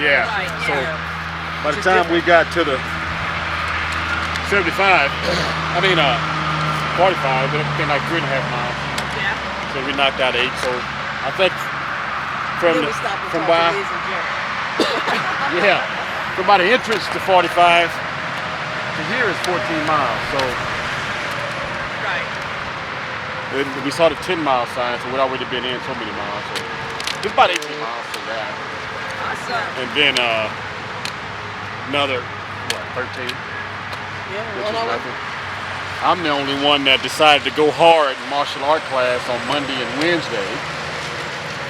Yeah. Right, So yeah. by the time we got to the 75, 45, it became like 3.5 miles. Yeah. So we knocked out 8. So I think from by the entrance to 45 to here is 14 miles. So Right. we saw the 10-mile sign, so we'd already been in so many miles. So it's about 18 miles to that. Awesome. And then another 13. Which is nothing. I'm the only one that decided to go hard in martial art class on Monday and Wednesday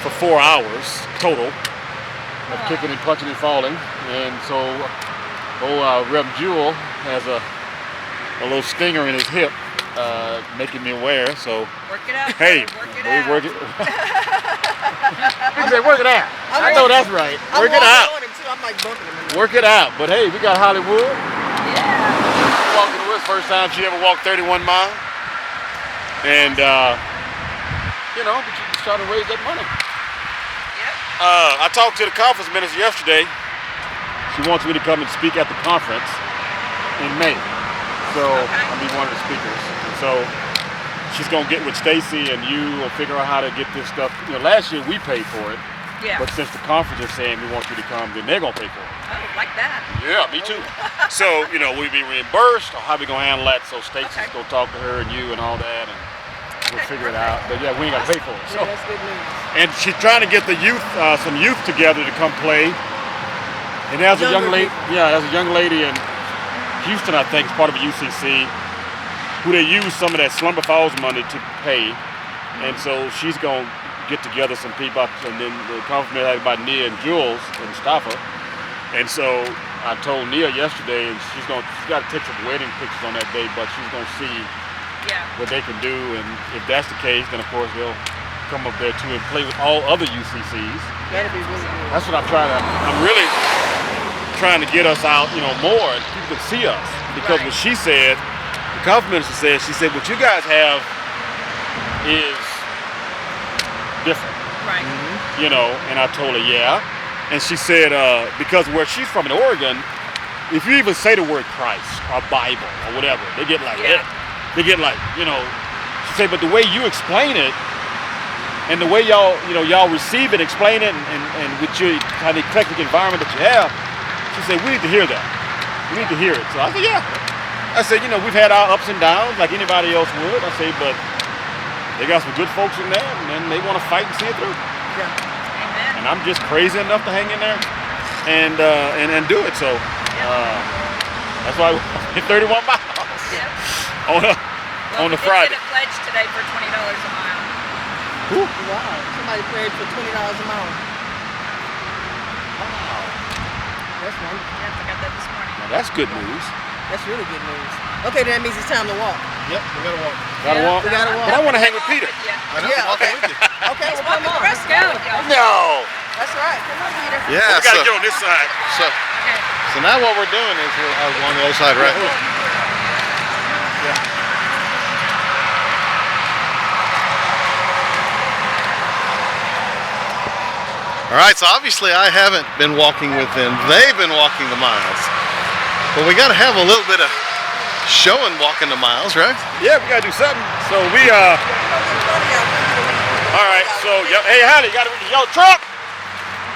for 4 hours total of kicking and punching and falling. And so Reverend Jules has a little stinger in his hip, making me aware. So work it out. hey, work it out. Work it. He said, work it out. I know that's right. Work it out. I'm like bumping him. Work it out. But hey, we got Hollywood. Yeah. Walking with us, first time she ever walked 31 miles. And, but you just try to raise that money. Yep. I talked to the conference minister yesterday. She wants me to come and speak at the conference in May. So I'll be one of the speakers. And so she's going to get with Stacy and you and figure out how to get this stuff. Last year we paid for it. Yeah. But since the conference is saying we want you to come, then they're going to pay for it. Oh, like that. Yeah, me too. So, we'll be reimbursed, or how we going to handle that. So Stacy's going to talk to her and you and all that, and we'll figure it out. But yeah, we ain't got to pay for it. So. Yeah, that's good news. And she's trying to get the youth, some youth together to come play. And there's a young lady, there's a young lady in Houston, I think, is part of the UCC, who they use some of that Slumber Falls money to pay. And so she's going to get together some people, and then the conference had about Nia and Jules and Mustafa. And so I told Nia yesterday, and she's got to take some wedding pictures on that day, but she's going to see what they can do. And if that's the case, then of course they'll come up there too and play with all other UCCs. That'd be really good. That's what I'm really trying to get us out, more, and people can see us. Because what she said, the conference minister said, she said, what you guys have is different. Right. And I told her, yeah. And she said, because where she's from in Oregon, if you even say the word Christ or Bible or whatever, they get like, she said, but the way you explain it and the way y'all receive it, explain it, and with your kind of eclectic environment that you have, she said, we need to hear that. We need to hear it. So I said, yeah. I said, we've had our ups and downs like anybody else would. I say, but they got some good folks in there, and they want to fight and see it through. Yeah. Amen. And I'm just crazy enough to hang in there and do it. So that's why we hit 31 miles on the Friday. We did a pledge today for $20 a mile. Ooh. Wow. Somebody pledged for $20 a mile. Wow. That's wonderful. Yes, I got that this morning. Now that's good news. That's really good news. Okay, that means it's time to walk. Yep, we gotta walk. Gotta walk. We gotta walk. But I want to hang with Peter. I know. Yeah, okay. With you. Okay, Let's well, walk come with on. the rest out, y'all. No. That's right. Come on, Peter. Yeah, We gotta get on this side. so now what we're doing is we're on the other side, right? All right, so obviously I haven't been walking with them. They've been walking the miles. But we got to have a little bit of showing walking the miles, right? Yeah, we gotta do something. So we all right. So hey, Hollie, you got your truck.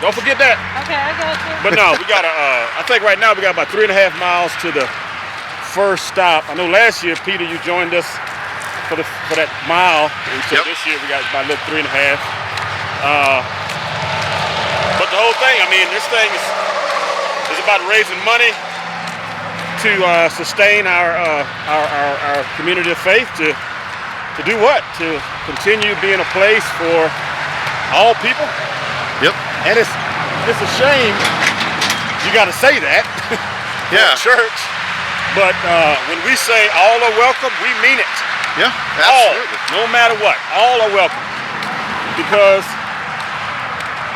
Don't forget that. Okay, I got you. But no, we got I think right now we got about 3.5 miles to the first stop. I know last year, Peter, you joined us for that mile. And so this year we got about a little 3.5. But the whole thing, this thing is about raising money to sustain our community of faith, to do what? To continue being a place for all people. Yep. And it's a shame you got to say that. Yeah. Church. But when we say all are welcome, we mean it. Yeah, absolutely. All, no matter what, all are welcome. Because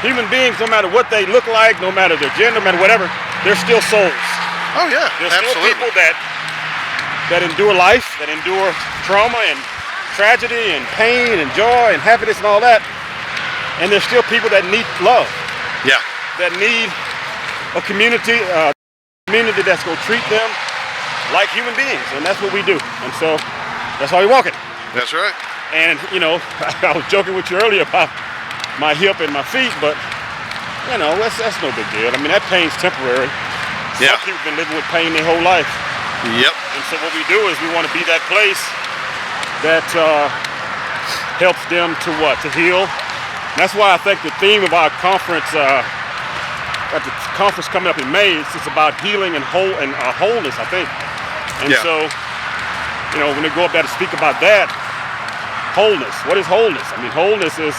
human beings, no matter what they look like, no matter their gender, no matter whatever, they're still souls. Oh yeah, There's absolutely. still people that endure life, that endure trauma and tragedy and pain and joy and happiness and all that. And there's still people that need love. Yeah. That need a community that's going to treat them like human beings, and that's what we do. And so that's why we're walking. That's right. And you know, I was joking with you earlier about my hip and my feet, but you know, that's no big deal. I mean, that pain's temporary. Yeah. Some people have been living with pain their whole life. Yep. And so what we do is we want to be that place that helps them to what? To heal. And that's why I think the theme of our conference, at the conference coming up in May, it's about healing and wholeness, I think. And so, you know, when they go up there to speak about that, wholeness. What is wholeness? I mean, wholeness is,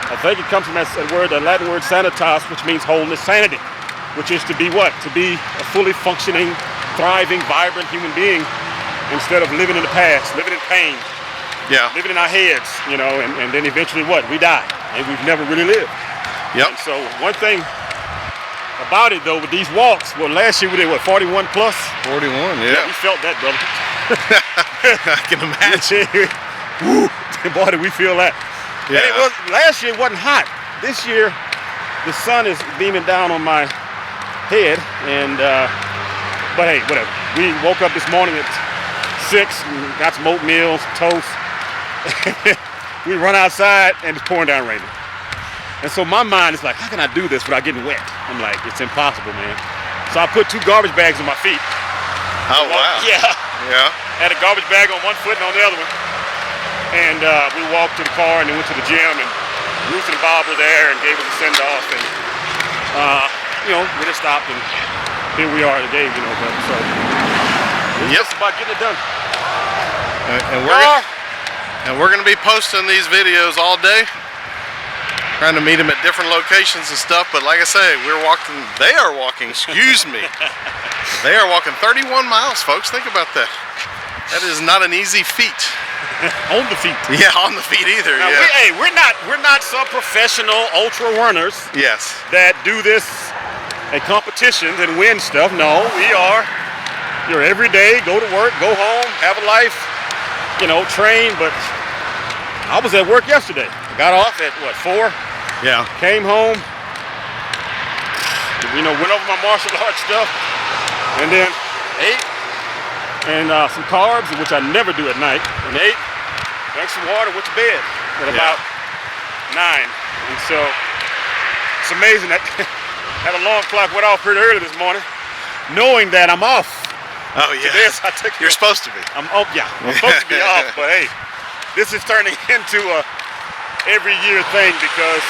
I think it comes from that word, the Latin word sanitas, which means wholeness, sanity, which is to be what? To be a fully functioning, thriving, vibrant human being instead of living in the past, living in pain, living in our heads, you know, and then eventually what? We die, and we've never really lived. Yep. And so one thing about it though, with these walks, well, last year we did what, 41 plus? 41, Yeah, we felt that, brother. I can imagine. Woo, boy, did we feel that. Yeah. And it was, last year it wasn't hot. This year, the sun is beaming down on my head, and but hey, whatever. We woke up this morning at 6 and got some oatmeal, some toast. We run outside and it's pouring down raining. And so my mind is like, how can I do this without getting wet? I'm like, it's impossible, man. So I put 2 garbage bags on my feet. Oh, wow. Yeah. Had a garbage bag on one foot and on the other one. And we walked to the car and then went to the gym, and Ruth and Bob were there and gave us a send-off. And, you know, we just stopped, and here we are today, you know. But so it's just about getting it done. And we're going to be posting these videos all day, trying to meet them at different locations and stuff. But like I say, they are walking, excuse me. They are walking 31 miles, folks. Think about that. That is not an easy feat. On the feet. Yeah, on the feet either. Now, we're not some professional ultra runners. Yes. That do this at competitions and win stuff. No, we are your everyday, go to work, go home, have a life, you know, train. But I was at work yesterday. I got off at what, 4? Yeah. Came home, you know, went over my martial arts stuff, and then ate, and some carbs, which I never do at night, and ate, drank some water, went to bed at about 9. And so it's amazing that that alarm clock went off pretty early this morning, knowing that I'm off. Oh yeah. You're supposed to be. I'm supposed to be off, but hey, this is turning into a every year thing because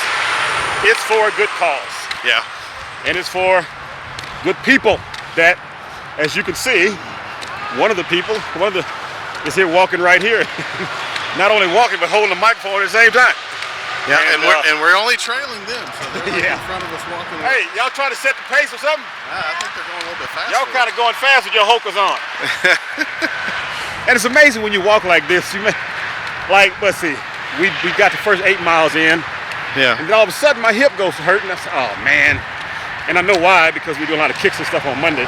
it's for a good cause. Yeah. And it's for good people that, as you can see, one of the is here walking right here. Not only walking, but holding the microphone at the same time. Yeah, and we're only trailing them, so they're in front of us walking. Hey, y'all trying to set the pace or something? I think they're going a little bit faster. Y'all kind of going fast with your hokers on. And it's amazing when you walk like this. Let's see, we got the first 8 miles in. Yeah. And then all of a sudden my hip goes hurting. I said, oh man. And I know why, because we do a lot of kicks and stuff on Monday.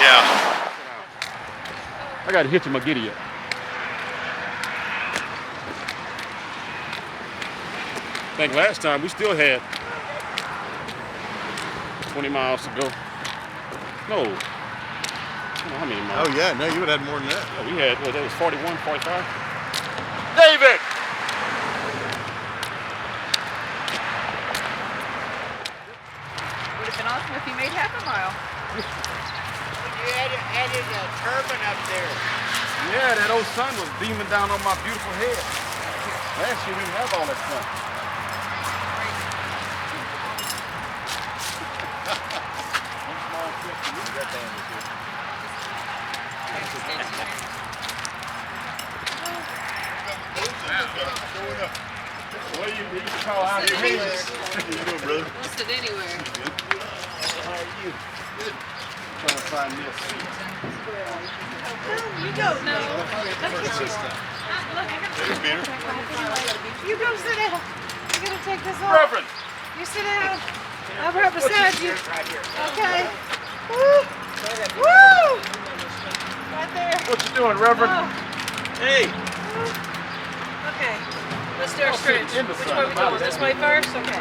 Yeah. I got a hitch in my giddy up. I think last time we still had 20 miles to go. No. I don't know how many miles. Oh yeah, no, you would have had more than that. Yeah, we had, that was 41, 45. David! Would have been awesome if you made half a mile. You added a turban up there. Yeah, that old sun was beaming down on my beautiful head. Last year we didn't have all that sun. One small trip to move that damn this year. What do you call out your hands? How you doing, brother? Don't sit anywhere. How are you? Good. Trying to find me a seat. You don't know. Look at you. You go sit down. You're going to take this off. Reverend! You sit down. I'm right beside you. Okay. Woo! Woo! Right there. What you doing, Reverend? Oh. Hey! Okay. Let's do our stretch. Which way we going? This way first? Okay.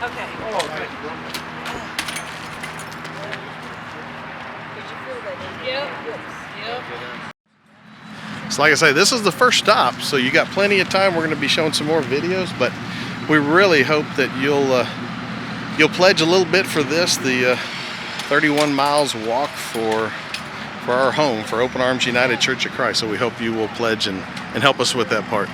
Okay. Oh, okay. So like I say, this is the first stop, so you got plenty of time. We're going to be showing some more videos, but we really hope that you'll pledge a little bit for this, the 31 miles walk for our home, for Open Arms United Church of Christ. So we hope you will pledge and help us with that part.